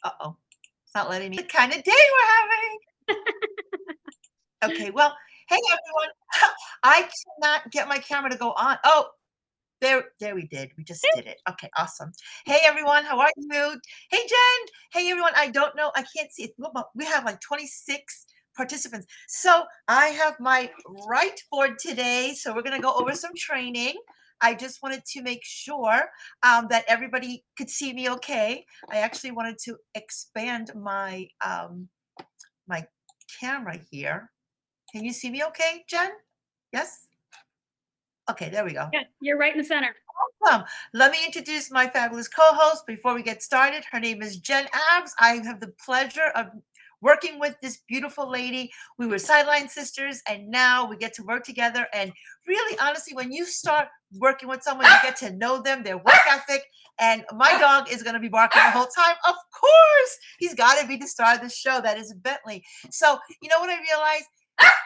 Uh-oh. It's not letting me the kind of day we're having. Okay, well, hey everyone. I cannot get my camera to go on. Oh, there we did. We just did it. Okay, awesome. Hey everyone, how are you? Hey Jen. Hey everyone. I don't know. I can't see it. We have like 26 participants. So I have my right board today. So we're gonna go over some training. I just wanted to make sure that everybody could see me okay. I actually wanted to expand my camera here. Can you see me okay, Jen? Yes? Okay, there we go. Yeah, you're right in the center. Awesome. Let me introduce my fabulous co-host before we get started. Her name is Jen Abs. I have the pleasure of working with this beautiful lady. We were sideline sisters, and now we get to work together. And really, honestly, when you start working with someone, you get to know them, their work ethic. And my dog is going to be barking the whole time. Of course, he's got to be the star of the show. That is Bentley. So, you know what I realized?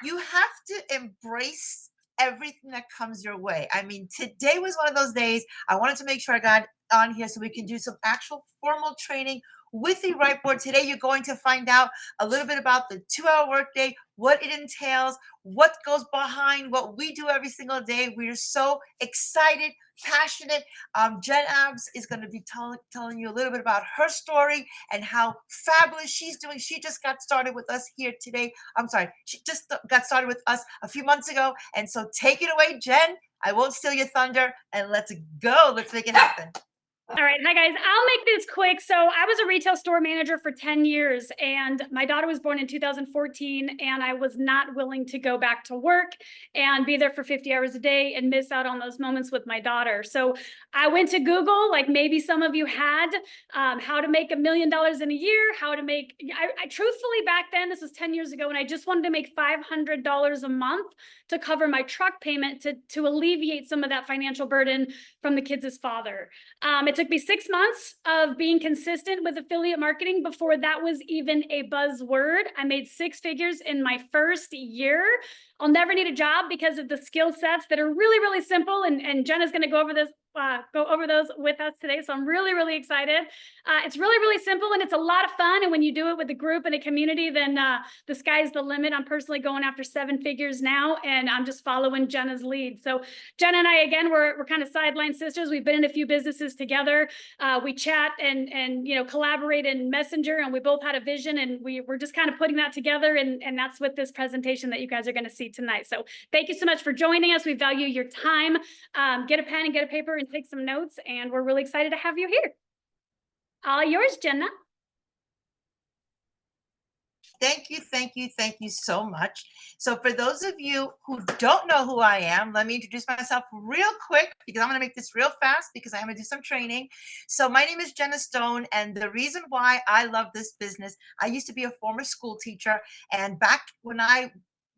You have to embrace everything that comes your way. I mean, today was one of those days. I wanted to make sure I got on here so we can do some actual formal training with the right board. Today, you're going to find out a little bit about the 2-hour workday, what it entails, what goes behind what we do every single day. We're so excited, passionate. Jen Abs is going to be telling you a little bit about her story and how fabulous she's doing. She just got started with us here today. I'm sorry, she just got started with us a few months ago. And so take it away, Jen. I won't steal your thunder, and let's go. Let's make it happen. All right. Hi, guys. I'll make this quick. So I was a retail store manager for 10 years, and my daughter was born in 2014, and I was not willing to go back to work and be there for 50 hours a day and miss out on those moments with my daughter. So I went to Google, like maybe some of you had, how to make $1 million in a year, how to make, I truthfully back then, this was 10 years ago, and I just wanted to make $500 a month to cover my truck payment to alleviate some of that financial burden from the kids' father. It took me 6 months of being consistent with affiliate marketing before that was even a buzzword. I made 6 figures in my first year. I'll never need a job because of the skill sets that are really, really simple. And Jenna's going to go over those with us today. So I'm really, really excited. It's really, really simple, and it's a lot of fun. And when you do it with a group and a community, then the sky's the limit. I'm personally going after 7 figures now, and I'm just following Jenna's lead. So Jenna and I, again, we're kind of sideline sisters. We've been in a few businesses together. We chat and collaborate in Messenger, and we both had a vision, and we're just kind of putting that together. And that's with this presentation that you guys are going to see tonight. So thank you so much for joining us. We value your time. Get a pen and get a paper and take some notes, and we're really excited to have you here. All yours, Jenna. Thank you, thank you, thank you so much. So for those of you who don't know who I am, let me introduce myself real quick because I'm going to make this real fast because I'm going to do some training. So my name is Jenna Stone, and the reason why I love this business, I used to be a former school teacher, and back when I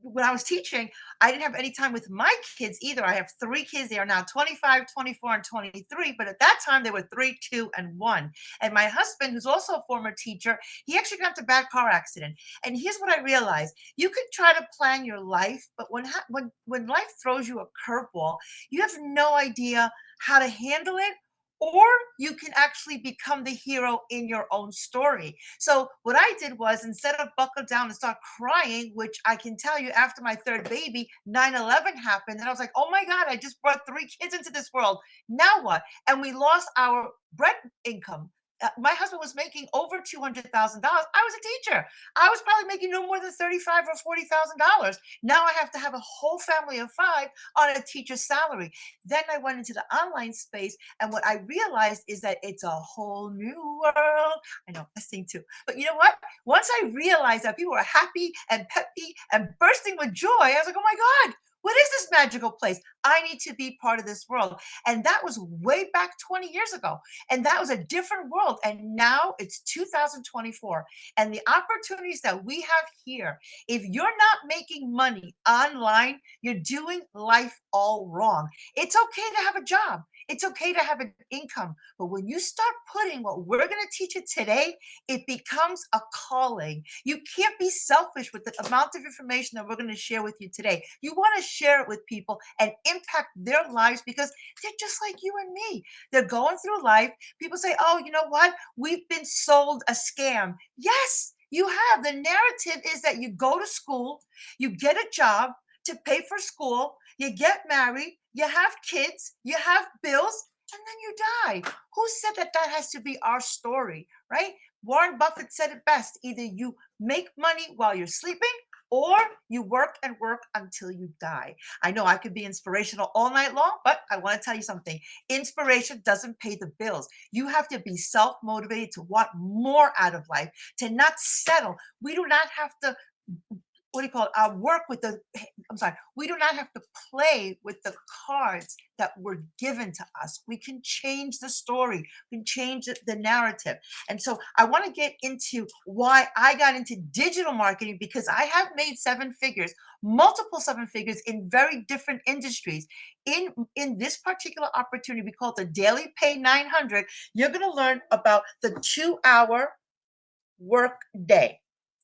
was teaching, I didn't have any time with my kids either. I have 3 kids. They are now 25, 24, and 23. But at that time, they were 3, 2, and 1. And my husband, who's also a former teacher, he actually got into a bad car accident. And here's what I realized. You can try to plan your life, but when life throws you a curveball, you have no idea how to handle it, or you can actually become the hero in your own story. So what I did was, instead of buckle down and start crying, which I can tell you after my 3rd baby, 9/11 happened, and I was like, oh my God, I just brought 3 kids into this world. Now what? And we lost our bread income. My husband was making over $200,000. I was a teacher. I was probably making no more than $35,000 or $40,000. Now I have to have a whole family of 5 on a teacher's salary. Then I went into the online space, and what I realized is that it's a whole new world. I know, I sing too. But you know what? Once I realized that people were happy and peppy and bursting with joy, I was like, oh my God, what is this magical place? I need to be part of this world. And that was way back 20 years ago. And that was a different world. And now it's 2024. And the opportunities that we have here, if you're not making money online, you're doing life all wrong. It's okay to have a job. It's okay to have an income. But when you start putting what we're going to teach you today, it becomes a calling. You can't be selfish with the amount of information that we're going to share with you today. You want to share it with with people and impact their lives because they're just like you and me. They're going through life. People say, oh, you know what? We've been sold a scam. Yes, you have. The narrative is that you go to school, you get a job to pay for school, you get married, you have kids, you have bills, and then you die. Who said that that has to be our story, right? Warren Buffett said it best. Either you make money while you're sleeping or you work and work until you die. I know I could be inspirational all night long, but I want to tell you something. Inspiration doesn't pay the bills. You have to be self-motivated to want more out of life, to not settle. We do not have to, what do you call it? Work with the, I'm sorry, we do not have to play with the cards that were given to us. We can change the story, we can change the narrative. And so I want to get into why I got into digital marketing, because I have made seven figures, multiple seven figures in very different industries. In this particular opportunity, we call it the Daily Pay 900. You're going to learn about the 2-hour work day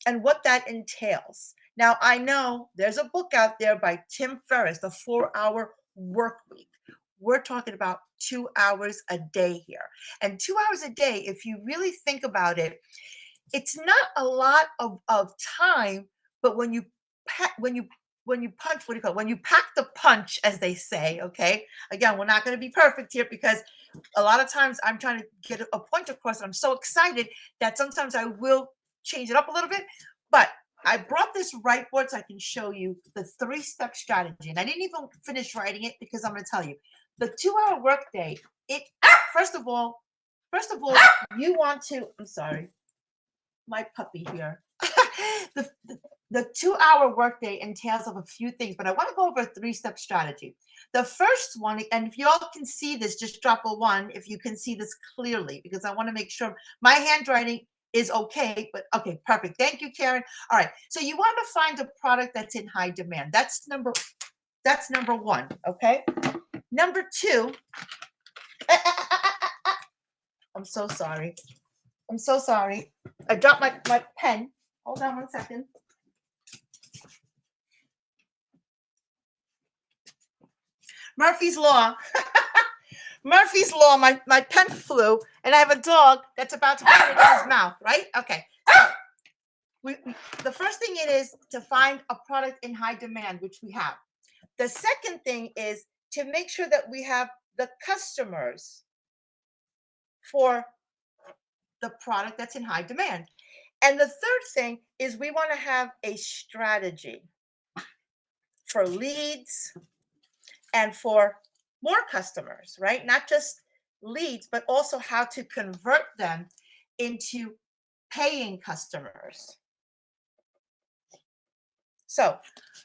and what that entails. Now, I know there's a book out there by Tim Ferriss, The 4-Hour Work Week. We're talking about 2 hours a day here. And 2 hours a day, if you really think about it, it's not a lot of time, but when you punch, what do you call it? When you pack the punch, as they say, okay? Again, we're not going to be perfect here because a lot of times I'm trying to get a point across and I'm so excited that sometimes I will change it up a little bit. But I brought this whiteboard so I can show you the 3-step strategy. And I didn't even finish writing it because I'm going to tell you the 2-hour workday. It first of all, you want to, I'm sorry, my puppy here. The 2-hour workday entails of a few things, but I want to go over a 3-step strategy. The first one, and if you all can see this, just drop a 1 if you can see this clearly, because I want to make sure my handwriting is okay, but okay, perfect. Thank you, Karen. All right, so you want to find a product that's in high demand. That's number 1, okay? Number 2, I'm so sorry. I dropped my pen. Hold on one second. Murphy's Law. Murphy's Law, my pen flew, and I have a dog that's about to put it in his mouth, right? Okay. So the first thing it is to find a product in high demand, which we have. The second thing is to make sure that we have the customers for the product that's in high demand. And the third thing is we want to have a strategy for leads and for more customers, right? Not just leads, but also how to convert them into paying customers. So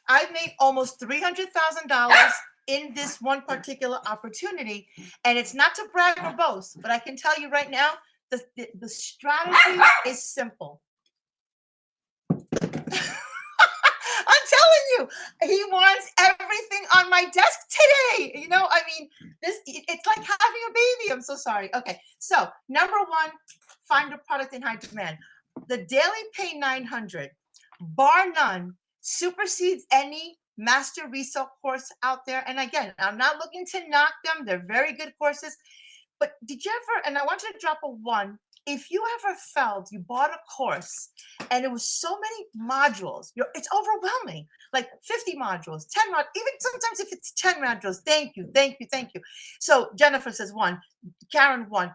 I've made almost $300,000 in this one particular opportunity. And it's not to brag or boast, but I can tell you right now, the strategy is simple. I'm telling you, he wants everything on my desk today. You know, I mean, it's like having a baby. I'm so sorry. Okay, so number 1, find a product in high demand. The Daily Pay 900, bar none, supersedes any master resale course out there. And again, I'm not looking to knock them. They're very good courses. But did you ever, and I want you to drop a 1, if you ever felt you bought a course and it was so many modules, it's overwhelming, like 50 modules, 10 modules, even sometimes if it's 10 modules, thank you. So Jennifer says 1, Karen 1.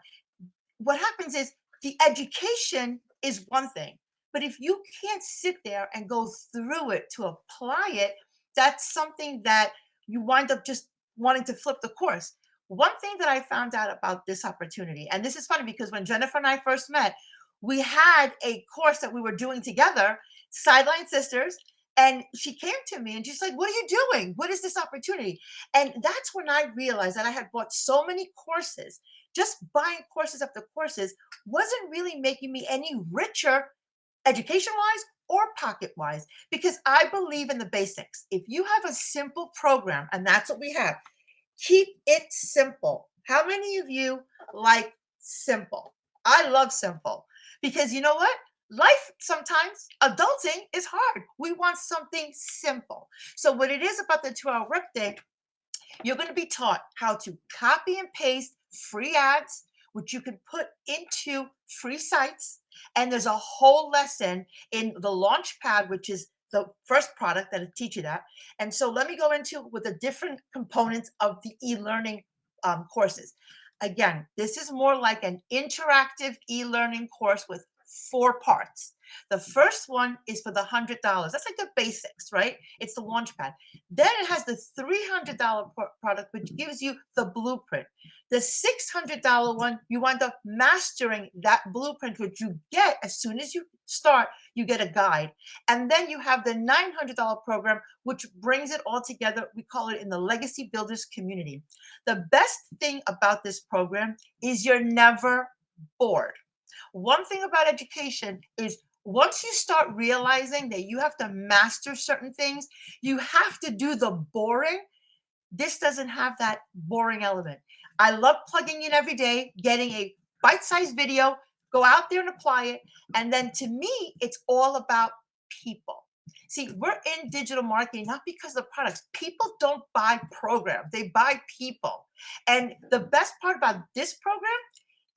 What happens is the education is one thing, but if you can't sit there and go through it to apply it, that's something that you wind up just wanting to flip the course. One thing that I found out about this opportunity, and this is funny because when Jennifer and I first met, we had a course that we were doing together, Sideline Sisters, and she came to me and she's like, what are you doing? What is this opportunity? And that's when I realized that I had bought so many courses. Just buying courses after courses wasn't really making me any richer education-wise or pocket-wise, because I believe in the basics. If you have a simple program, and that's what we have, keep it simple. How many of you like simple? I love simple because you know what? life sometimes, adulting is hard. We want something simple. So what it is about the 2-hour workday, you're going to be taught how to copy and paste free ads, which you can put into free sites. And there's a whole lesson in the Launchpad, which is the first product that'll teach you that. And so let me go into with the different components of the e-learning courses. Again, this is more like an interactive e-learning course with 4 parts. The first one is for the $100. That's like the basics, right? It's the Launchpad. Then it has the $300 product, which gives you the blueprint. The $600 one, you wind up mastering that blueprint, which you get as soon as you start, you get a guide. And then you have the $900 program, which brings it all together. We call it in the Legacy Builders community. The best thing about this program is you're never bored. One thing about education is once you start realizing that you have to master certain things, you have to do the boring. This doesn't have that boring element. I love plugging in every day, getting a bite-sized video, go out there and apply it. And then to me, it's all about people. See, we're in digital marketing not because of products. People don't buy programs, they buy people. And the best part about this program,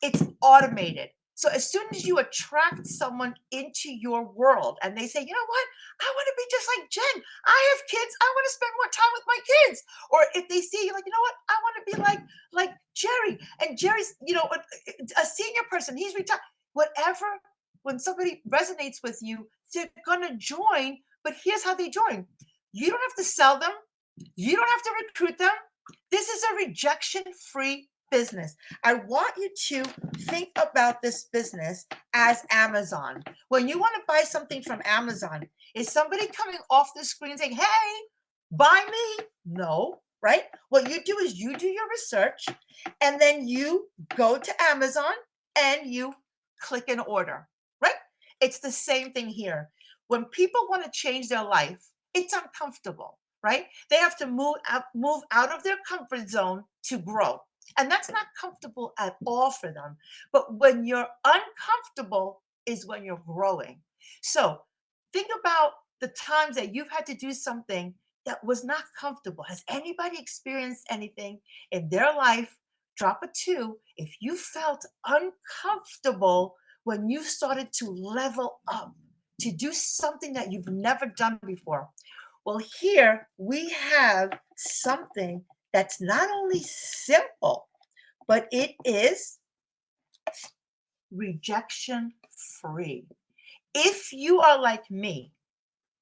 it's automated. So as soon as you attract someone into your world and they say, you know what, I want to be just like Jen. I have kids. I want to spend more time with my kids. Or if they see you like, you know what, I want to be like Jerry. And Jerry's, a senior person. He's retired. Whatever. When somebody resonates with you, they're gonna join. But here's how they join. You don't have to sell them. You don't have to recruit them. This is a rejection-free business. I want you to think about this business as Amazon. When you want to buy something from Amazon, is somebody coming off the screen saying, hey, buy me? No, right? What you do is you do your research and then you go to Amazon and you click an order, right? It's the same thing here. When people want to change their life, it's uncomfortable, right? They have to move out of their comfort zone to grow. And that's not comfortable at all for them. But when you're uncomfortable is when you're growing. So think about the times that you've had to do something that was not comfortable. Has anybody experienced anything in their life? Drop a 2 if you felt uncomfortable when you started to level up, to do something that you've never done before. Well, here we have something that's not only simple, but it is rejection free. If you are like me,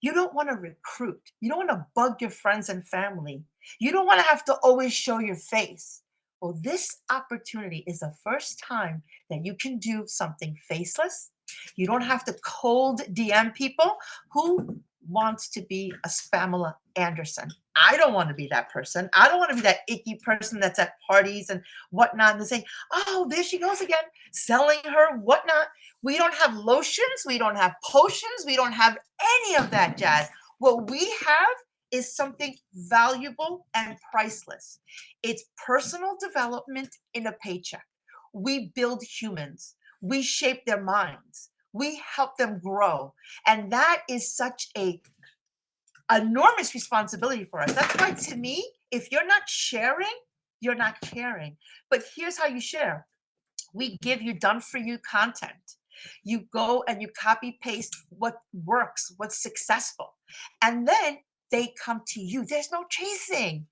you don't want to recruit. You don't want to bug your friends and family. You don't want to have to always show your face. Well, this opportunity is the first time that you can do something faceless. You don't have to cold DM people. Who wants to be a Spamela Anderson? I don't want to be that person. I don't want to be that icky person that's at parties and whatnot and saying, oh, there she goes again, selling her whatnot. We don't have lotions. We don't have potions. We don't have any of that jazz. What we have is something valuable and priceless. It's personal development in a paycheck. We build humans. We shape their minds. We help them grow. And that is such a enormous responsibility for us. That's why to me, if you're not sharing, you're not caring. But here's how you share. We give you done for you content. You go and you copy paste what works, what's successful. And then they come to you. There's no chasing.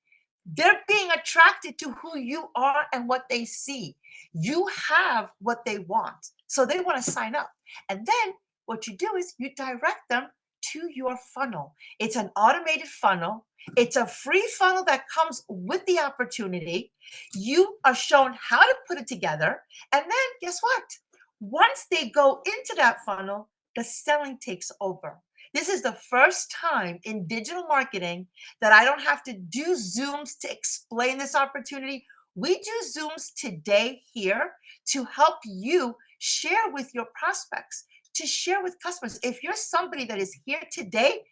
They're being attracted to who you are and what they see. You have what they want. So they want to sign up. And then what you do is you direct them to your funnel. It's an automated funnel. It's a free funnel that comes with the opportunity. You are shown how to put it together. And then guess what? Once they go into that funnel, the selling takes over. This is the first time in digital marketing that I don't have to do Zooms to explain this opportunity. We do Zooms today here to help you share with your prospects, to share with customers. If you're somebody that is here today,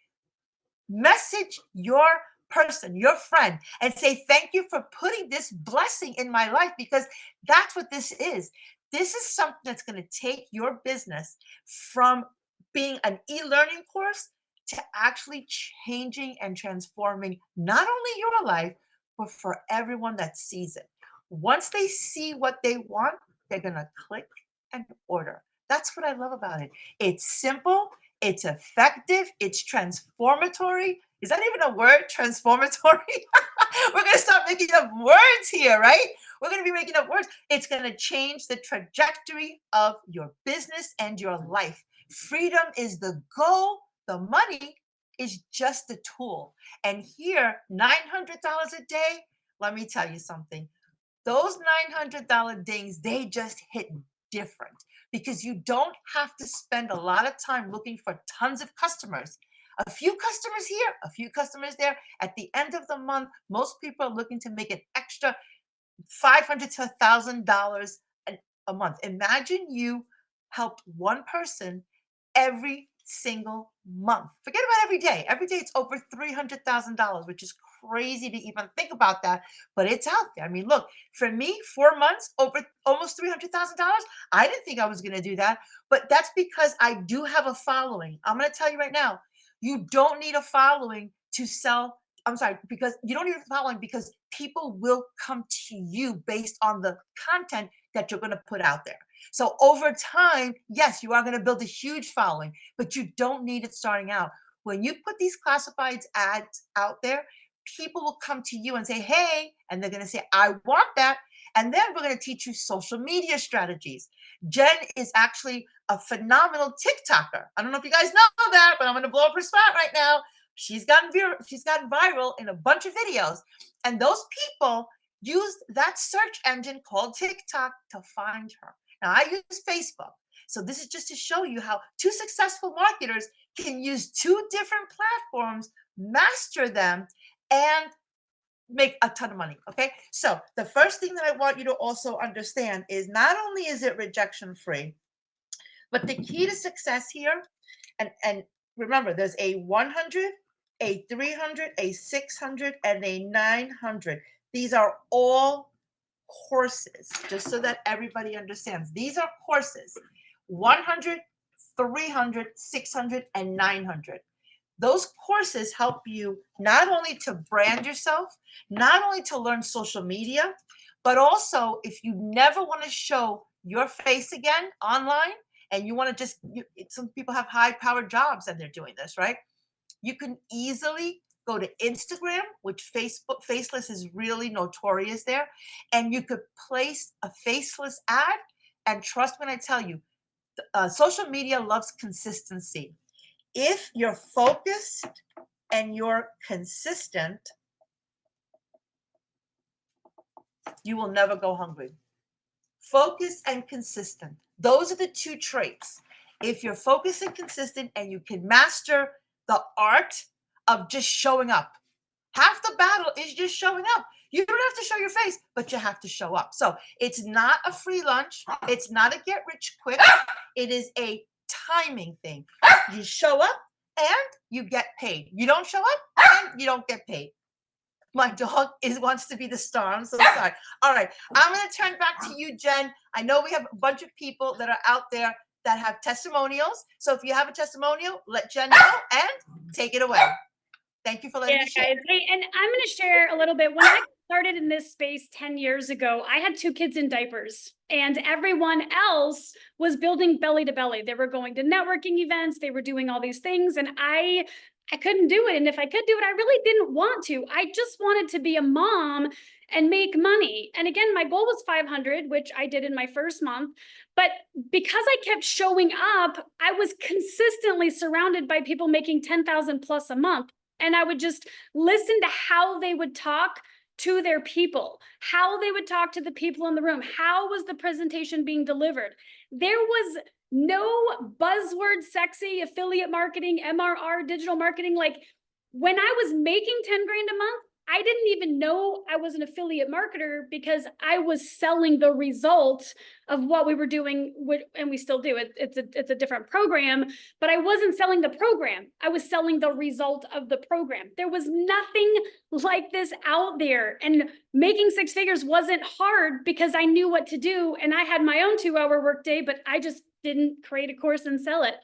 message your person, your friend, and say, thank you for putting this blessing in my life, because that's what this is. This is something that's going to take your business from being an e-learning course to actually changing and transforming not only your life, but for everyone that sees it. Once they see what they want, they're going to click and order. That's what I love about it. It's simple, it's effective, it's transformatory. Is that even a word? Transformatory? We're going to start making up words here, right? We're going to be making up words. It's going to change the trajectory of your business and your life. Freedom is the goal, the money is just a tool. And here, $900 a day, let me tell you something. Those $900 dings, they just hit different because you don't have to spend a lot of time looking for tons of customers. A few customers here, a few customers there. At the end of the month, most people are looking to make an extra $500 to $1,000 a month. Imagine you help one person every single month. Forget about every day. Every day it's over $300,000, which is crazy to even think about that, but it's out there. I mean, look, for me, 4 months, over almost $300,000. I didn't think I was going to do that, but that's because I do have a following. I'm going to tell you right now, you don't need a following to sell. I'm sorry, because you don't need a following because people will come to you based on the content that you're going to put out there. So over time, yes, you are going to build a huge following, but you don't need it starting out. When you put these classifieds ads out there, people will come to you and say, hey, and they're going to say, I want that. And then we're going to teach you social media strategies. Jen is actually a phenomenal TikToker. I don't know if you guys know that, but I'm going to blow up her spot right now. She's gotten viral in a bunch of videos. And those people used that search engine called TikTok to find her. Now, I use Facebook. So this is just to show you how two successful marketers can use two different platforms, master them, and make a ton of money. Okay. So the first thing that I want you to also understand is not only is it rejection free, but the key to success here, and remember, there's a 100, a 300, a 600, and a 900. These are all courses, just so that everybody understands. These are courses, 100, 300, 600, and 900. Those courses help you not only to brand yourself, not only to learn social media, but also if you never want to show your face again online and you want to just, some people have high powered jobs and they're doing this, right? You can easily go to Instagram, which Faceless is really notorious there, and you could place a faceless ad. And trust when I tell you, social media loves consistency. If you're focused and you're consistent, you will never go hungry. Focus and consistent. Those are the two traits. If you're focused and consistent and you can master the art of just showing up. Half the battle is just showing up. You don't have to show your face, but you have to show up. So it's not a free lunch. It's not a get rich quick. It is a timing thing. You show up and you get paid. You don't show up and you don't get paid. My dog wants to be the star. I'm so sorry. All right. I'm going to turn back to you, Jen. I know we have a bunch of people that are out there that have testimonials. So if you have a testimonial, let Jen know and take it away. Thank you for letting me share. Guys, and I'm going to share a little bit. When I started in this space 10 years ago, I had 2 kids in diapers and everyone else was building belly to belly. They were going to networking events. They were doing all these things. And I couldn't do it. And if I could do it, I really didn't want to. I just wanted to be a mom and make money. And again, my goal was 500, which I did in my first month. But because I kept showing up, I was consistently surrounded by people making 10,000 plus a month. And I would just listen to how they would talk to their people, how they would talk to the people in the room. How was the presentation being delivered? There was no buzzword, sexy affiliate marketing, MRR, digital marketing. Like when I was making 10 grand a month, I didn't even know I was an affiliate marketer because I was selling the result of what we were doing, and we still do. It's a different program, but I wasn't selling the program. I was selling the result of the program. There was nothing like this out there, and making 6 figures wasn't hard because I knew what to do, and I had my own 2-hour workday, but I just didn't create a course and sell it.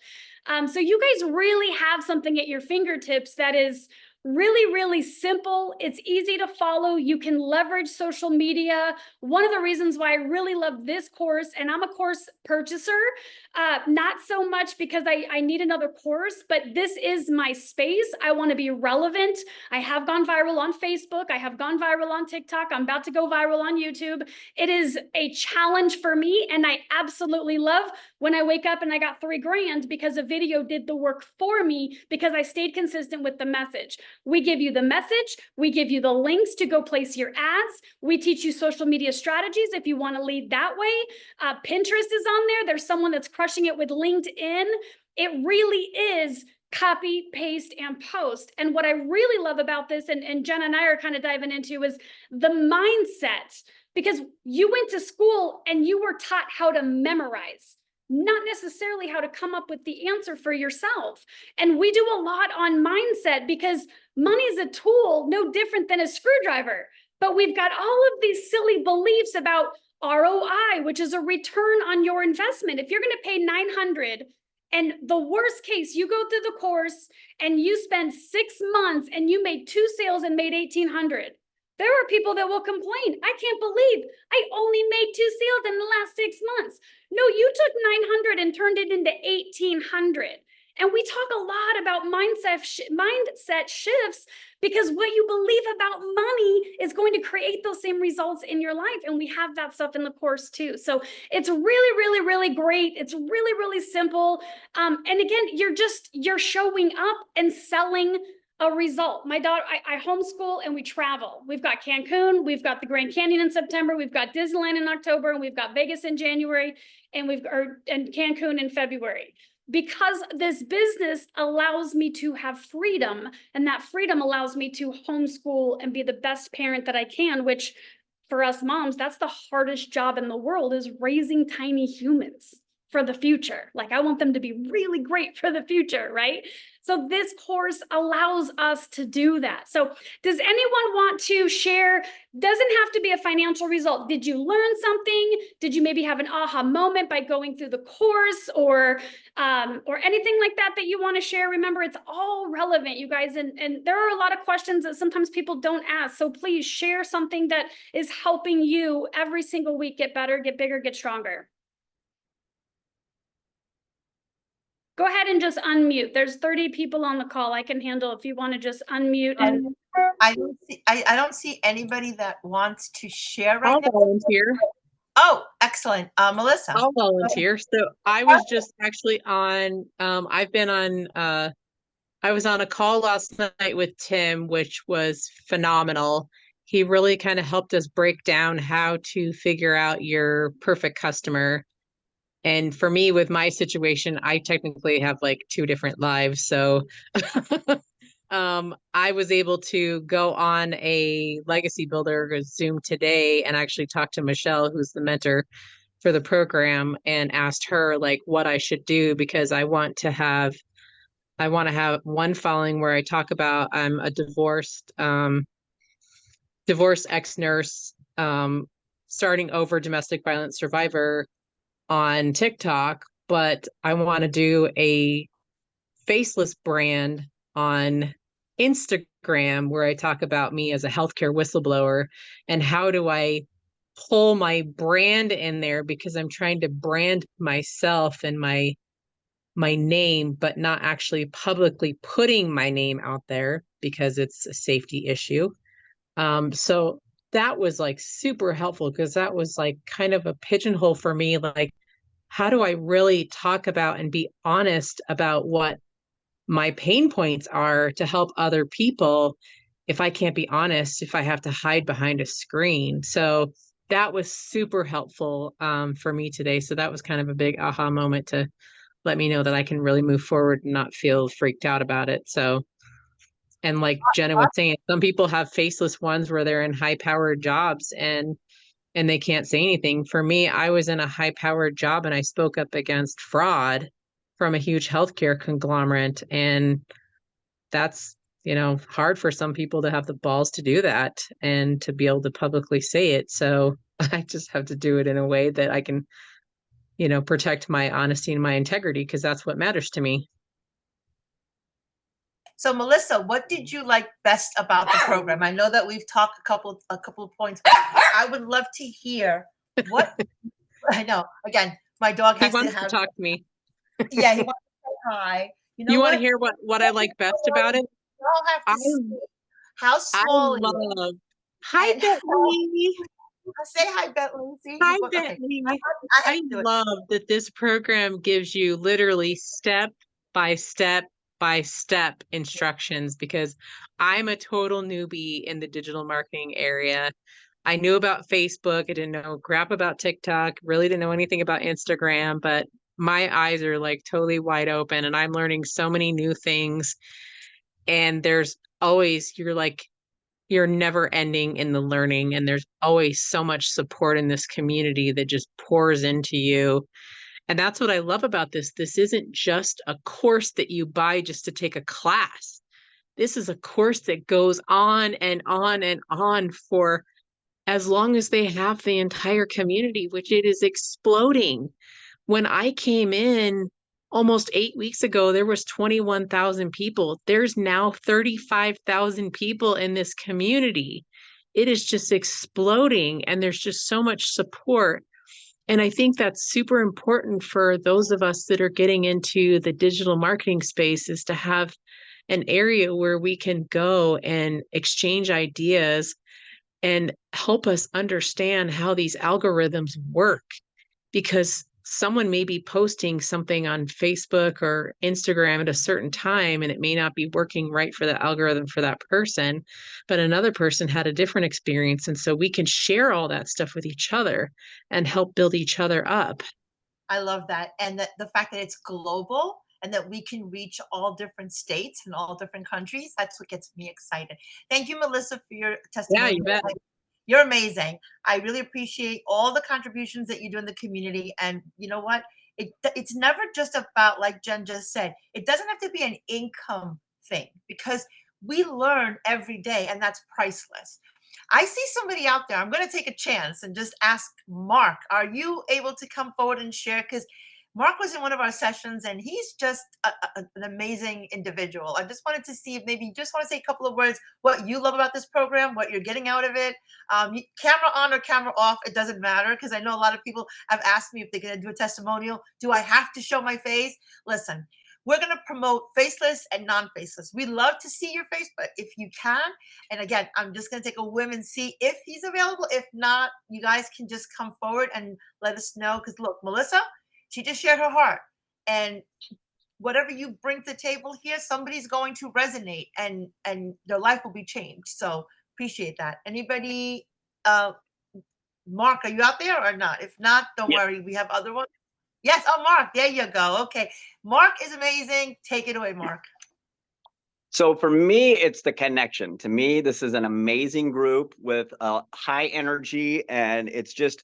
So you guys really have something at your fingertips that is really, really simple. It's easy to follow. You can leverage social media. One of the reasons why I really love this course, and I'm a course purchaser, not so much because I need another course, but this is my space. I want to be relevant. I have gone viral on Facebook. I have gone viral on TikTok. I'm about to go viral on YouTube. It is a challenge for me, and I absolutely love when I wake up and I got $3 grand because a video did the work for me because I stayed consistent with the message. We give you the message. We give you the links to go place your ads. We teach you social media strategies if you want to lead that way. Pinterest is on there. There's someone that's crushing it with LinkedIn. It really is copy, paste, and post. And what I really love about this, and Jen and I are kind of diving into, is the mindset, because you went to school and you were taught how to memorize, not necessarily how to come up with the answer for yourself. And we do a lot on mindset because money is a tool, no different than a screwdriver. But we've got all of these silly beliefs about ROI, which is a return on your investment. If you're going to pay $900, and the worst case, you go through the course and you spend 6 months and you made 2 sales and made $1,800. There are people that will complain. I can't believe I only made 2 sales in the last 6 months. No, you took 900 and turned it into 1,800. And we talk a lot about mindset shifts because what you believe about money is going to create those same results in your life. And we have that stuff in the course too. So it's really, really, really great. It's really, really simple. And again, you're showing up and selling a result. My daughter, I homeschool and we travel. We've got Cancun, we've got the Grand Canyon in September, we've got Disneyland in October, and we've got Vegas in January, and and Cancun in February. Because this business allows me to have freedom, and that freedom allows me to homeschool and be the best parent that I can, which for us moms, that's the hardest job in the world, is raising tiny humans for the future. Like, I want them to be really great for the future, right? So this course allows us to do that. So does anyone want to share? Doesn't have to be a financial result. Did you learn something? Did you maybe have an aha moment by going through the course, or anything like that that you want to share? Remember, it's all relevant, you guys. And there are a lot of questions that sometimes people don't ask. So please share something that is helping you every single week get better, get bigger, get stronger. Go ahead and just unmute. There's 30 people on the call. I can handle if you want to just unmute. And I don't see anybody that wants to share right I'll now. volunteer. Oh, excellent. Melissa. I'll volunteer. So I was just actually on, I've been on, I was on a call last night with Tim, which was phenomenal. He really kind of helped us break down how to figure out your perfect customer. And for me, with my situation, I technically have like 2 different lives. So I was able to go on a Legacy Builder Zoom today and actually talk to Michelle, who's the mentor for the program, and asked her like what I should do, because I want to have one following where I talk about I'm a divorced ex-nurse, starting over domestic violence survivor on TikTok, but I want to do a faceless brand on Instagram where I talk about me as a healthcare whistleblower and how do I pull my brand in there, because I'm trying to brand myself and my name, but not actually publicly putting my name out there because it's a safety issue. So that was like super helpful, because that was like kind of a pigeonhole for me. Like, how do I really talk about and be honest about what my pain points are to help other people if I can't be honest, if I have to hide behind a screen? So that was super helpful for me today. So that was kind of a big aha moment to let me know that I can really move forward and not feel freaked out about it. So, and like Jenna was saying, some people have faceless ones where they're in high-powered jobs and they can't say anything. For me, I was in a high-powered job and I spoke up against fraud from a huge healthcare conglomerate. And that's, hard for some people to have the balls to do that and to be able to publicly say it. So I just have to do it in a way that I can protect my honesty and my integrity, because that's what matters to me. So Melissa, what did you like best about the program? I know that we've talked a couple of points, but I would love to hear what. I know. Again, my dog He has to wants to have. talk to me. Yeah, he wants to say hi. You know You want to what? hear what I like best about it? You all have I to see how I small it is. love. Hi, And how, Bentley. say hi, Bentley. See, Hi, okay. Bentley. I have I to do it. love that this program gives you literally step by step by step instructions, because I'm a total newbie in the digital marketing area. I knew about Facebook. I didn't know crap about TikTok, really didn't know anything about Instagram, but my eyes are like totally wide open and I'm learning so many new things. And there's always, you're never ending in the learning, and there's always so much support in this community that just pours into you. And that's what I love about this. This isn't just a course that you buy just to take a class. This is a course that goes on and on and on for as long as they have the entire community, which it is exploding. When I came in almost 8 weeks ago, there was 21,000 people. There's now 35,000 people in this community. It is just exploding, and there's just so much support. And I think that's super important for those of us that are getting into the digital marketing space, is to have an area where we can go and exchange ideas and help us understand how these algorithms work. Because someone may be posting something on Facebook or Instagram at a certain time, and it may not be working right for the algorithm for that person, but another person had a different experience. And so we can share all that stuff with each other and help build each other up. I love that. And that the fact that it's global and that we can reach all different states and all different countries, that's what gets me excited. Thank you, Melissa, for your Yeah, testimony. you bet. You're amazing. I really appreciate all the contributions that you do in the community. And you know what? It's never just about, like Jen just said, it doesn't have to be an income thing, because we learn every day and that's priceless. I see somebody out there. I'm going to take a chance and just ask Mark, are you able to come forward and share? Because Mark was in one of our sessions and he's just an amazing individual. I just wanted to see if maybe you just want to say a couple of words, what you love about this program, what you're getting out of it. Camera on or camera off, it doesn't matter, because I know a lot of people have asked me if they're going to do a testimonial. Do I have to show my face? Listen, we're going to promote faceless and non-faceless. We love to see your face, but if you can, and again, I'm just going to take a whim and see if he's available. If not, you guys can just come forward and let us know. Because look, Melissa, she just shared her heart. And whatever you bring to the table here, somebody's going to resonate and their life will be changed. So appreciate that. Anybody, Mark, are you out there or not? If not, don't worry. We have other ones. Yes. Oh, Mark, there you go. Okay. Mark is amazing. Take it away, Mark. So for me, it's the connection. To me, this is an amazing group with high energy, and it's just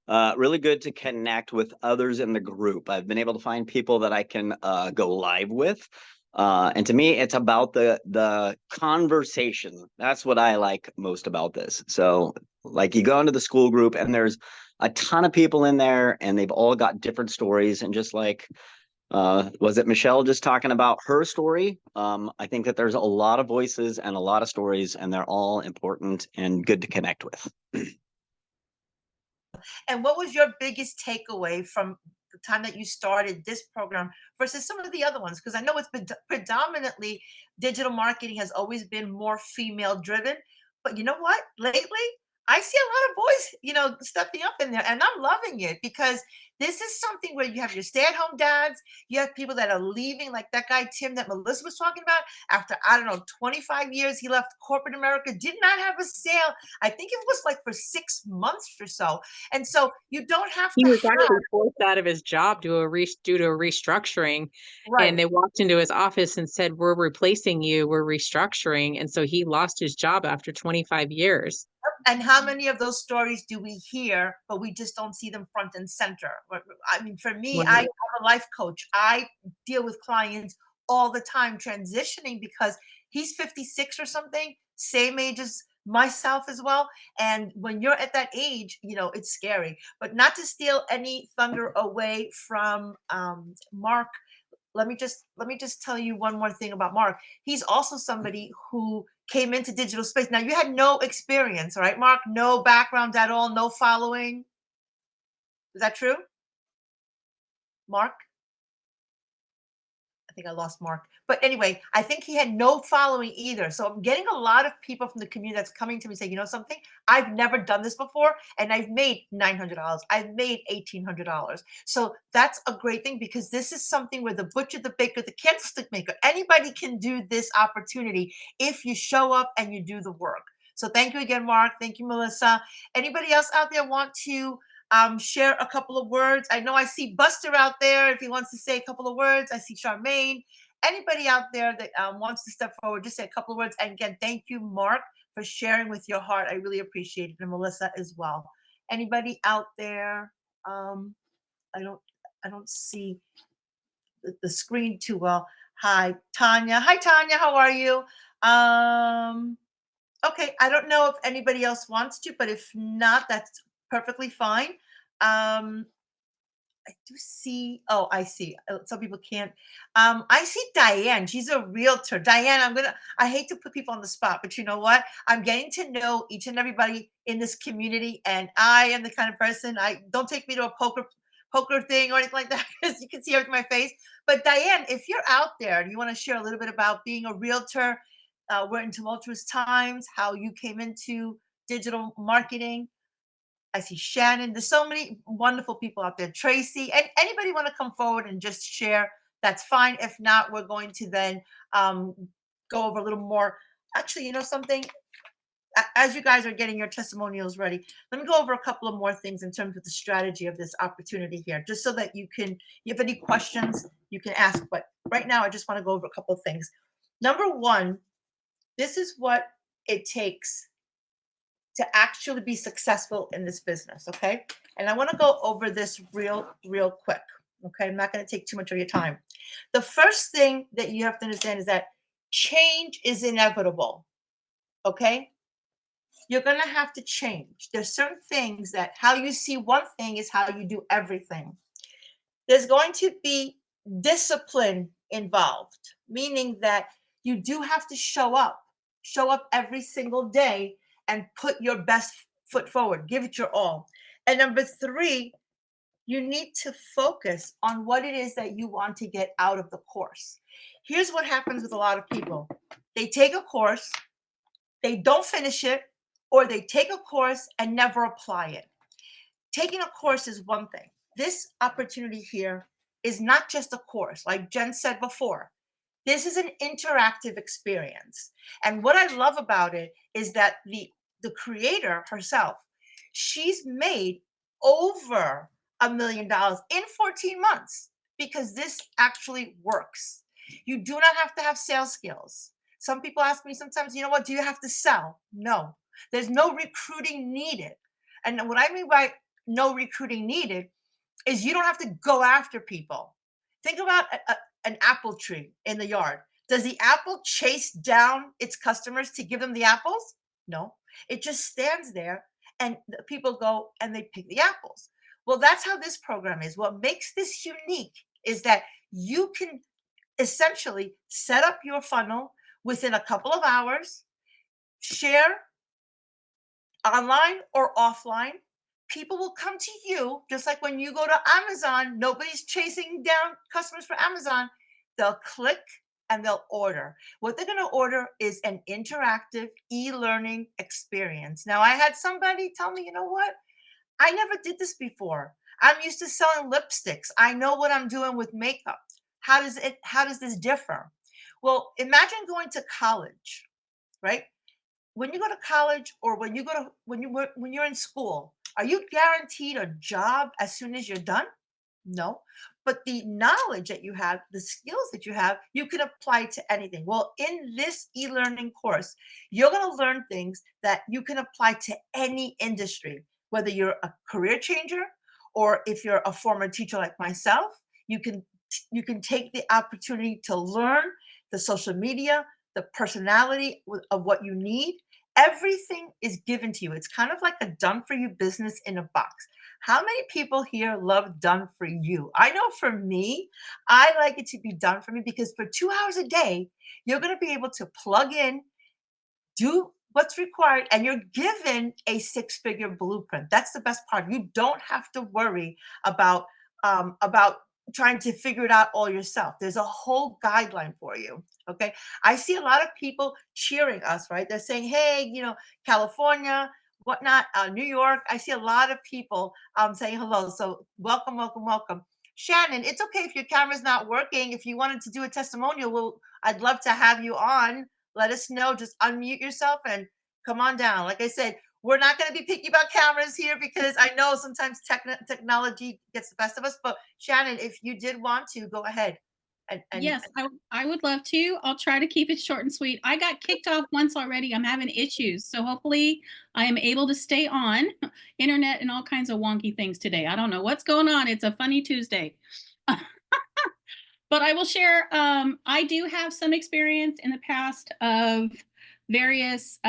really good to connect with others in the group. I've been able to find people that I can go live with. And to me, it's about the conversation. That's what I like most about this. So like, you go into the school group and there's a ton of people in there and they've all got different stories. And just like, was it Michelle just talking about her story? I think that there's a lot of voices and a lot of stories, and they're all important and good to connect with. And what was your biggest takeaway from the time that you started this program versus some of the other ones? Because I know it's been predominantly digital marketing has always been more female driven. But you know what? Lately, I see a lot of boys, stepping up in there, and I'm loving it, because this is something where you have your stay-at-home dads, you have people that are leaving, like that guy Tim that Melissa was talking about. After, I don't know, 25 years, he left corporate America, did not have a sale. I think it was like for 6 months or so. And so you don't have He to was have actually forced out of his job due to a restructuring. right. And they walked into his office and said, "We're replacing you. We're restructuring." And so he lost his job after 25 years. And how many of those stories do we hear, but we just don't see them front and center? I mean, for me, Right. I'm a life coach. I deal with clients all the time transitioning, because he's 56 or something, same age as myself as well. And when you're at that age, it's scary. But not to steal any thunder away from Mark, let me just tell you one more thing about Mark. He's also somebody who came into digital space. Now, you had no experience, all right, Mark? No background at all, no following. Is that true? Mark? I think I lost Mark. But anyway, I think he had no following either. So I'm getting a lot of people from the community that's coming to me saying, you know something? I've never done this before, and I've made $900. I've made $1,800. So that's a great thing, because this is something where the butcher, the baker, the candlestick maker, anybody can do this opportunity if you show up and you do the work. So thank you again, Mark. Thank you, Melissa. Anybody else out there want to share a couple of words? I know I see Buster out there if he wants to say a couple of words. I see Charmaine. Anybody out there that wants to step forward, just say a couple of words. And again, thank you, Mark, for sharing with your heart. I really appreciate it, and Melissa as well. Anybody out there? I don't see the screen too well. Hi, Tanya. Hi, Tanya. How are you? Okay, I don't know if anybody else wants to, but if not, that's perfectly fine. I do see. Oh, I see. Some people can't. I see Diane. She's a realtor. Diane, I hate to put people on the spot, but you know what? I'm getting to know each and everybody in this community, and I am the kind of person. I don't take me to a poker thing or anything like that, because you can see everything in my face. But Diane, if you're out there and you want to share a little bit about being a realtor, we're in tumultuous times, how you came into digital marketing. I see Shannon. There's so many wonderful people out there. Tracy, and anybody want to come forward and just share, that's fine. If not, we're going to then go over a little more. Actually, you know something? As you guys are getting your testimonials ready, let me go over a couple of more things in terms of the strategy of this opportunity here, just so that you have any questions, you can ask. But right now, I just want to go over a couple of things. Number one, this is what it takes to actually be successful in this business, okay? And I want to go over this real quick, okay? I'm not going to take too much of your time. The first thing that you have to understand is that change is inevitable, okay? You're going to have to change. There's certain things that how you see one thing is how you do everything. There's going to be discipline involved, meaning that you do have to show up every single day and put your best foot forward, give it your all. And number three, you need to focus on what it is that you want to get out of the course. Here's what happens with a lot of people. They take a course, they don't finish it, or they take a course and never apply it. Taking a course is one thing. This opportunity here is not just a course, like Jen said before. This is an interactive experience. And what I love about it is that the creator herself, she's made over $1 million in 14 months because this actually works. You do not have to have sales skills. Some people ask me sometimes, you know what, do you have to sell? No, there's no recruiting needed. And what I mean by no recruiting needed is you don't have to go after people. Think about an apple tree in the yard. Does the apple chase down its customers to give them the apples? No, it just stands there and the people go and they pick the apples. Well, that's how this program is. What makes this unique is that you can essentially set up your funnel within a couple of hours, share online or offline. People will come to you, just like when you go to Amazon, nobody's chasing down customers for Amazon. They'll click and they'll order. What they're going to order is an interactive e-learning experience. Now, I had somebody tell me, you know what? I never did this before. I'm used to selling lipsticks. I know what I'm doing with makeup. How does this differ? Well, imagine going to college, right? When you go to college or when you're in school, are you guaranteed a job as soon as you're done? No. But the knowledge that you have, the skills that you have, you can apply to anything. Well, in this e-learning course, you're going to learn things that you can apply to any industry, whether you're a career changer or if you're a former teacher like myself. You can take the opportunity to learn the social media, the personality of what you need, Everything is given to you. It's kind of like a done for you business in a box. How many people here love done for you? I know for me, I like it to be done for me because for 2 hours a day, you're going to be able to plug in, do what's required, and you're given a six-figure blueprint. That's the best part. You don't have to worry about trying to figure it out all yourself. There's a whole guideline for you. Okay. I see a lot of people cheering us, right? They're saying, hey, California, whatnot, New York. I see a lot of people saying hello. So welcome, welcome, welcome. Shannon, it's okay if your camera's not working. If you wanted to do a testimonial, I'd love to have you on. Let us know. Just unmute yourself and come on down. Like I said, we're not going to be picky about cameras here because I know sometimes technology gets the best of us. But Shannon, if you did want to, go ahead. Yes, I would love to. I'll try to keep it short and sweet. I got kicked off once already. I'm having issues. So hopefully I am able to stay on internet and all kinds of wonky things today. I don't know what's going on. It's a funny Tuesday. But I will share, I do have some experience in the past of various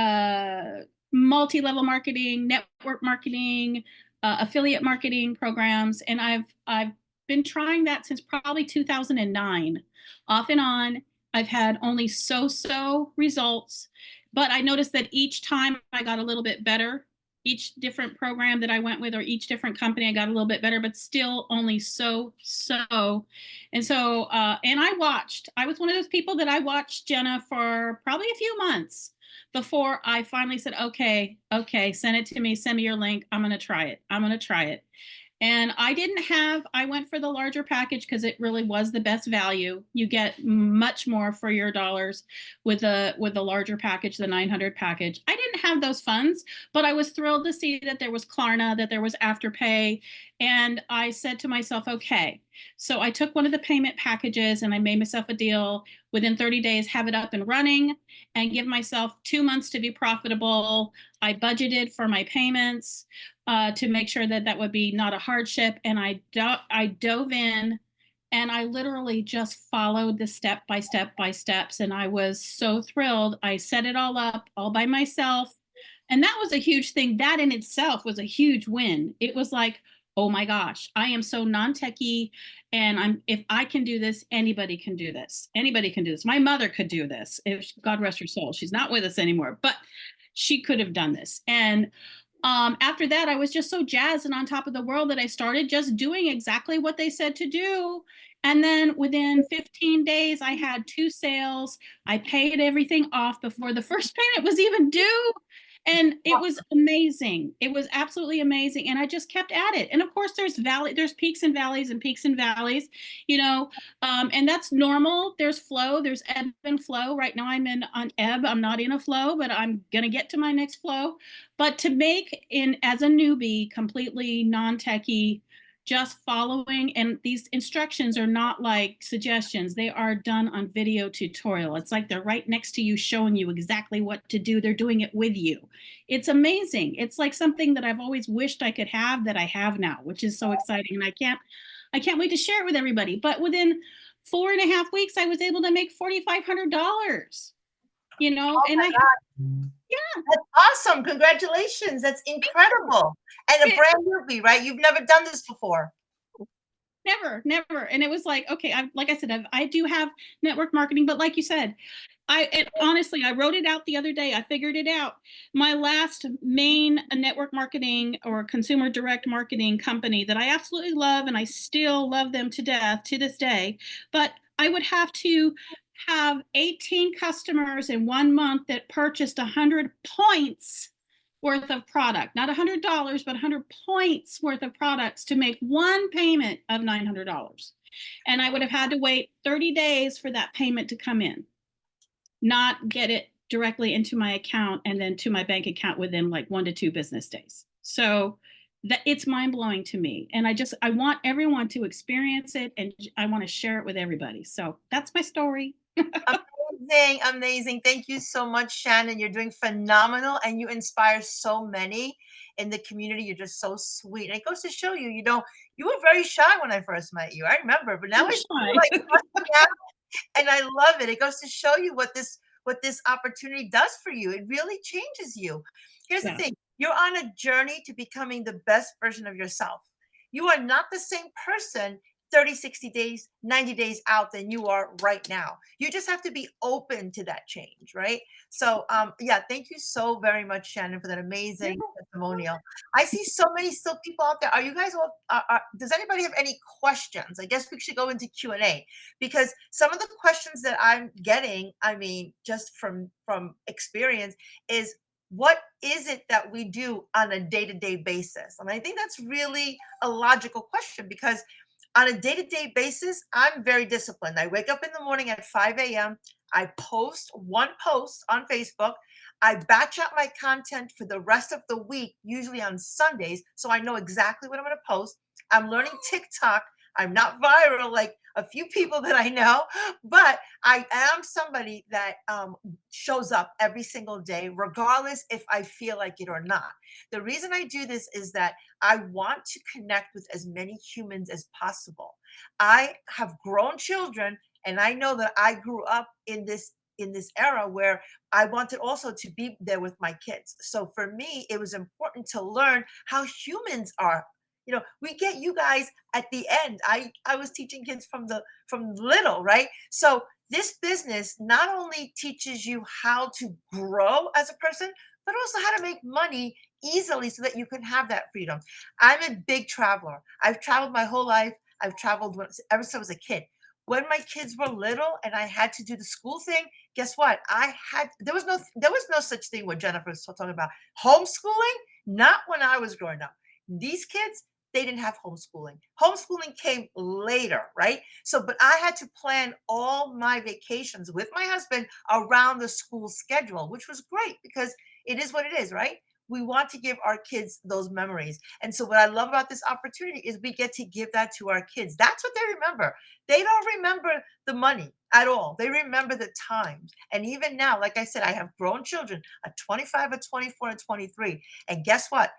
multi-level marketing, network marketing, affiliate marketing programs. And I've been trying that since probably 2009. Off and on, I've had only so-so results, but I noticed that each time I got a little bit better. Each different program that I went with or each different company, I got a little bit better, but still only so. And so, and I was one of those people that I watched, Jenna, for probably a few months before I finally said, okay, send it to me, send me your link. I'm going to try it. And I went for the larger package because it really was the best value. You get much more for your dollars with the larger package, the 900 package. I didn't have those funds, but I was thrilled to see that there was Klarna, that there was Afterpay. And I said to myself, okay. So I took one of the payment packages and I made myself a deal within 30 days, have it up and running and give myself 2 months to be profitable. I budgeted for my payments to make sure that that would be not a hardship. And I dove in and I literally just followed the step by steps. And I was so thrilled. I set it all up all by myself. And that was a huge thing. That in itself was a huge win. It was like, oh my gosh, I am so non-techie. And if I can do this, anybody can do this. Anybody can do this. My mother could do this. If God rest her soul, she's not with us anymore, but she could have done this. And after that, I was just so jazzed and on top of the world that I started just doing exactly what they said to do. And then within 15 days, I had 2 sales. I paid everything off before the first payment was even due. And it was amazing. It was absolutely amazing. And I just kept at it. And of course, there's peaks and valleys, and that's normal. There's flow, there's ebb and flow. Right now I'm on ebb. I'm not in a flow, but I'm going to get to my next flow. But to make as a newbie, completely non-techie, just following, and these instructions are not like suggestions. They are done on video tutorial. It's like they're right next to you showing you exactly what to do. They're doing it with you. It's amazing. It's like something that I've always wished I could have that I have now, which is so exciting. And I can't wait to share it with everybody. But within 4.5 weeks, I was able to make $4,500, and yeah. That's awesome. Congratulations. That's incredible. And a brand newbie, right? You've never done this before. Never. And it was like, okay, like I said, I do have network marketing, but like you said, honestly, I wrote it out the other day. I figured it out. My last main network marketing or consumer direct marketing company that I absolutely love, and I still love them to death to this day, but I would have to have 18 customers in 1 month that purchased 100 points worth of product, not $100, but 100 points worth of products to make one payment of $900. And I would have had to wait 30 days for that payment to come in, not get it directly into my account and then to my bank account within like 1 to 2 business days. So that it's mind blowing to me. And I want everyone to experience it and I want to share it with everybody. So that's my story. Amazing. Thank you so much, Shannon. You're doing phenomenal and you inspire so many in the community. You're just so sweet. And it goes to show you, you were very shy when I first met you. I remember, but now it's like, and I love it. It goes to show you what what this opportunity does for you. It really changes you. Here's the Yeah. thing. You're on a journey to becoming the best version of yourself. You are not the same person 30, 60 days, 90 days out than you are right now. You just have to be open to that change, right? So yeah, thank you so very much, Shannon, for that amazing testimonial. I see so many still people out there. Are you guys all, does anybody have any questions? I guess we should go into Q&A, because some of the questions that I'm getting, I mean, just from experience, is what is it that we do on a day-to-day basis? And I think that's really a logical question, because on a day-to-day basis, I'm very disciplined. I wake up in the morning at 5 a.m. I post one post on Facebook. I batch out my content for the rest of the week, usually on Sundays, so I know exactly what I'm going to post. I'm learning TikTok. I'm not viral like a few people that I know, but I am somebody that shows up every single day, regardless if I feel like it or not. The reason I do this is that I want to connect with as many humans as possible. I have grown children, and I know that I grew up in this era where I wanted also to be there with my kids. So for me, it was important to learn how humans are. You know, we get you guys at the end. I was teaching kids from little, right? So this business not only teaches you how to grow as a person, but also how to make money easily so that you can have that freedom. I'm a big traveler. I've traveled my whole life. I've traveled ever since I was a kid. When my kids were little and I had to do the school thing, guess what? There was no such thing what Jennifer was talking about. Homeschooling, not when I was growing up. These kids, they didn't have homeschooling. Homeschooling came later, right? So, but I had to plan all my vacations with my husband around the school schedule, which was great because it is what it is, right? We want to give our kids those memories. And so what I love about this opportunity is we get to give that to our kids. That's what they remember. They don't remember the money at all. They remember the times. And even now, like I said, I have grown children, a 25, a 24, and 23. And guess what?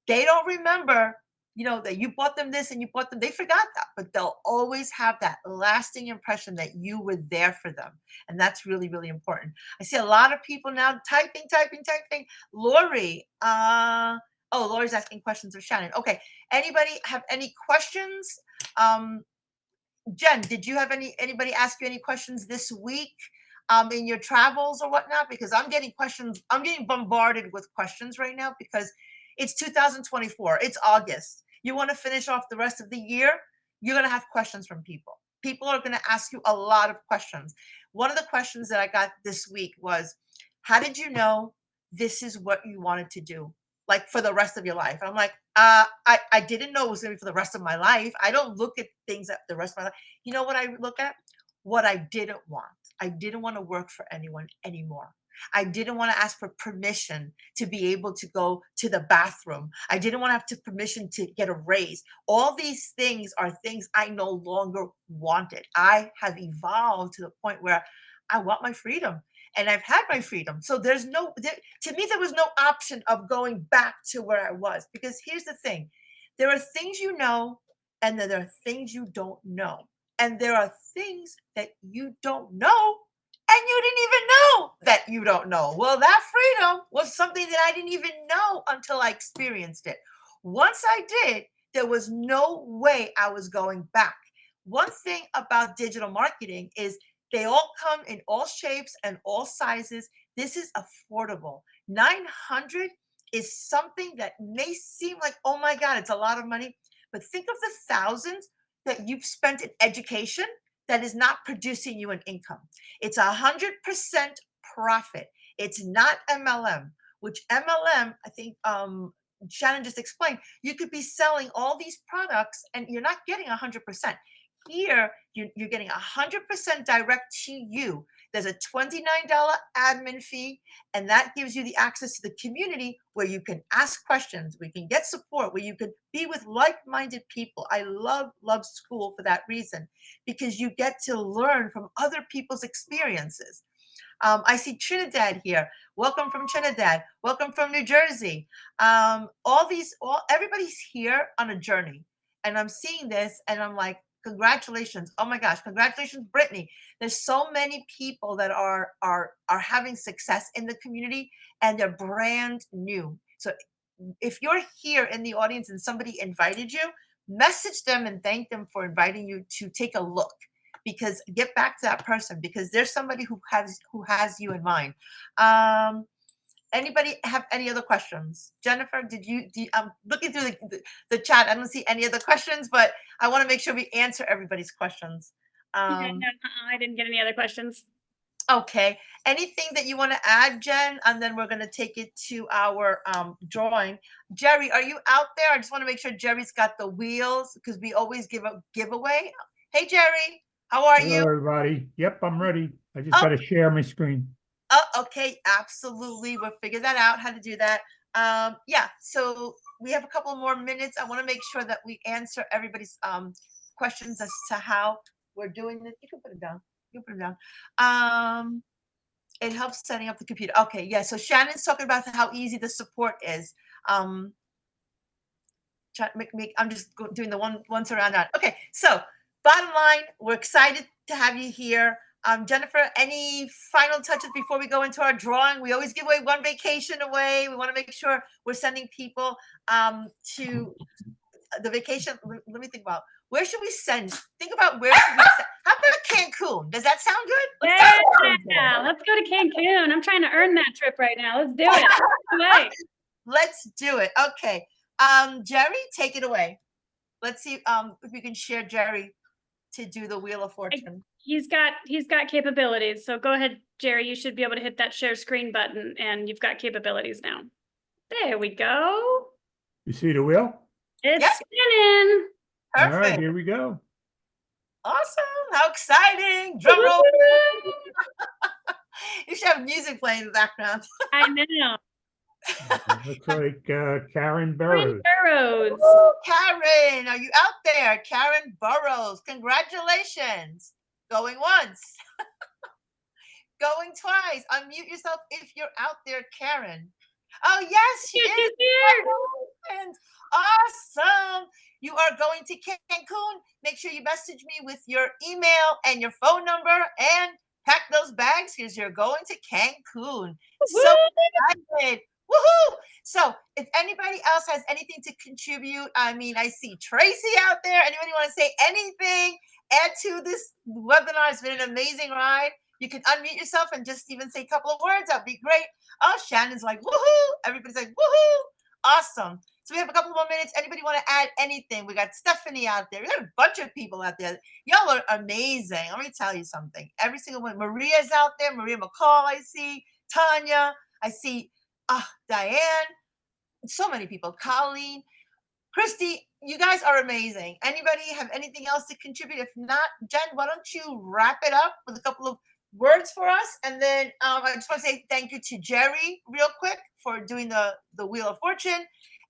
They don't remember, that you bought them this and you bought them. They forgot that, but they'll always have that lasting impression that you were there for them. And that's really, really important. I see a lot of people now typing. Lori, Lori's asking questions of Shannon. Okay. Anybody have any questions? Jen, did you have anybody ask you any questions this week in your travels or whatnot? Because I'm getting questions. I'm getting bombarded with questions right now because it's 2024. It's August. You want to finish off the rest of the year, you're going to have questions from people. People are going to ask you a lot of questions. One of the questions that I got this week was, how did you know this is what you wanted to do, like for the rest of your life? And I'm like, I didn't know it was going to be for the rest of my life. I don't look at things at the rest of my life. You know what I look at? What I didn't want. I didn't want to work for anyone anymore. I didn't want to ask for permission to be able to go to the bathroom. I didn't want to have permission to get a raise. All these things are things I no longer wanted. I have evolved to the point where I want my freedom, and I've had my freedom. So to me, there was no option of going back to where I was, because here's the thing. There are things you know, and then there are things you don't know. And there are things that you don't know, and you didn't even know that you don't know. Well, that freedom was something that I didn't even know until I experienced it. Once I did, there was no way I was going back. One thing about digital marketing is they all come in all shapes and all sizes. This is affordable. $900 is something that may seem like, oh my God, it's a lot of money. But think of the thousands that you've spent in education that is not producing you an income. It's 100% profit. It's not MLM, which MLM, I think Shannon just explained, you could be selling all these products and you're not getting 100%. Here, you're getting 100% direct to you. There's a $29 admin fee, and that gives you the access to the community where you can ask questions, where you can get support, where you can be with like-minded people. I love school for that reason, because you get to learn from other people's experiences. I see Trinidad here. Welcome from Trinidad. Welcome from New Jersey. Everybody's here on a journey, and I'm seeing this, and I'm like, Congratulations. Oh my gosh. Congratulations, Brittany. There's so many people that are having success in the community and they're brand new. So if you're here in the audience and somebody invited you, message them and thank them for inviting you to take a look, because get back to that person, because there's somebody who has you in mind. Anybody have any other questions? Jennifer, I'm looking through the chat. I don't see any other questions, but I want to make sure we answer everybody's questions. Yeah, no, I didn't get any other questions. Okay. Anything that you want to add, Jen? And then we're going to take it to our drawing. Jerry, are you out there? I just want to make sure Jerry's got the wheels, because we always give a giveaway. Hey, Jerry, how are Hello, you? everybody. Yep, I'm ready. I just got to share my screen. Oh, okay. Absolutely. We'll figure that out, how to do that. Yeah. So we have a couple more minutes. I want to make sure that we answer everybody's questions as to how we're doing this. You can put it down. You can put it down. It helps setting up the computer. Okay. Yeah. So Shannon's talking about how easy the support is. I'm just doing the once around that. Okay. So bottom line, we're excited to have you here. Jennifer, any final touches before we go into our drawing? We always give away one vacation away. We want to make sure we're sending people to the vacation. Let me think about, where should we send? Think about where should we send. How about Cancun? Does that sound good? Yeah, let's go to Cancun. I'm trying to earn that trip right now. Let's do it. Away. Let's do it. Okay. Jerry, take it away. Let's see if we can share Jerry to do the Wheel of Fortune. He's got capabilities. So go ahead, Jerry. You should be able to hit that share screen button and you've got capabilities now. There we go. You see the wheel? It's Yep. spinning. All right, Perfect. here we go. Awesome. How exciting. Drum roll. You should have music playing in the background. I know. Looks like Karen Karen Burrows. Burrows. Woo, Karen, are you out there? Karen Burrows, congratulations. Going once. Going twice. Unmute yourself if you're out there, Karen. Oh, yes, she Yes, is. she's here. Congratulations. Awesome. You are going to Cancun. Make sure you message me with your email and your phone number and pack those bags because you're going to Cancun. So excited. Woohoo! So if anybody else has anything to contribute, I mean, I see Tracy out there. Anybody want to say anything? Add to this webinar. It's been an amazing ride. You can unmute yourself and just even say a couple of words. That'd be great. Oh, Shannon's like, woohoo! Everybody's like, woohoo! Awesome. So we have a couple more minutes. Anybody want to add anything? We got Stephanie out there. We got a bunch of people out there. Y'all are amazing. Let me tell you something. Every single one. Maria's out there. Maria McCall, I see. Tanya, I see. Diane. So many people. Colleen. Christy, you guys are amazing. Anybody have anything else to contribute? If not, Jen, why don't you wrap it up with a couple of words for us? And then I just want to say thank you to Jerry real quick for doing the Wheel of Fortune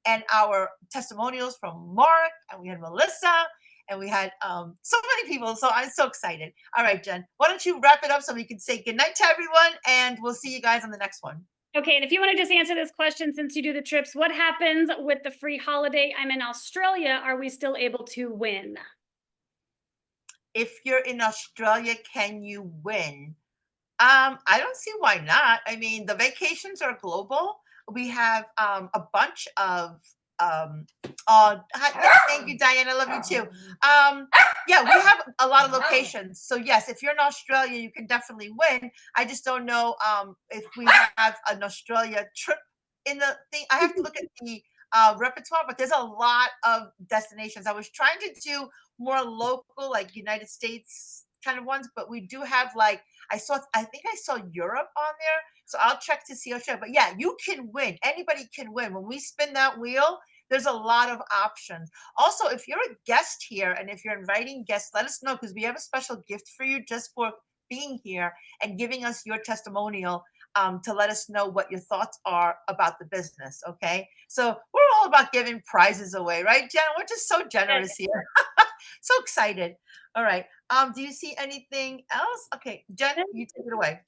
and our testimonials from Mark, and we had Melissa, and we had so many people. So I'm so excited. All right, Jen, why don't you wrap it up so we can say goodnight to everyone, and we'll see you guys on the next one. Okay, and if you want to just answer this question, since you do the trips, what happens with the free holiday? I'm in Australia. Are we still able to win? If you're in Australia, can you win? I don't see why not. I mean, the vacations are global. We have a bunch of thank you, Diane. I love you too. Yeah, we have a lot of locations. So yes, if you're in Australia, you can definitely win. I just don't know if we have an Australia trip in the thing. I have to look at the repertoire, but there's a lot of destinations. I was trying to do more local, like United States kind of ones, but we do have like, I think I saw Europe on there. So I'll check to see Australia. But yeah, you can win. Anybody can win. When we spin that wheel, there's a lot of options. Also, if you're a guest here and if you're inviting guests, let us know, because we have a special gift for you just for being here and giving us your testimonial to let us know what your thoughts are about the business. Okay. So we're all about giving prizes away, right, Jen? We're just so generous here. So excited. All right. Do you see anything else? Okay, Jen, you take it away.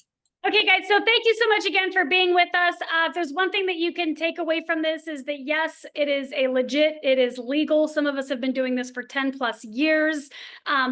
Okay, guys, so thank you so much again for being with us. If there's one thing that you can take away from this is that, yes, it is it is legal. Some of us have been doing this for 10 plus years.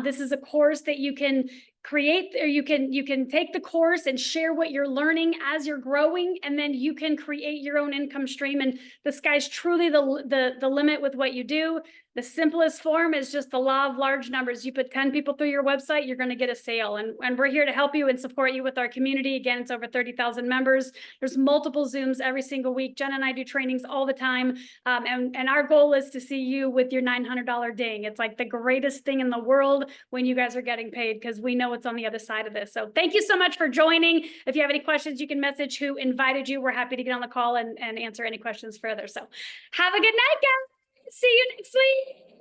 This is a course that you can create, or you can take the course and share what you're learning as you're growing, and then you can create your own income stream. And the sky's truly the limit with what you do. The simplest form is just the law of large numbers. You put 10 people through your website, you're going to get a sale. And we're here to help you and support you with our community. Again, it's over 30,000 members. There's multiple Zooms every single week. Jen and I do trainings all the time. And our goal is to see you with your $900 ding. It's like the greatest thing in the world when you guys are getting paid, because we know what's on the other side of this. So thank you so much for joining. If you have any questions, you can message who invited you. We're happy to get on the call and answer any questions further. So have a good night, guys. See you next week.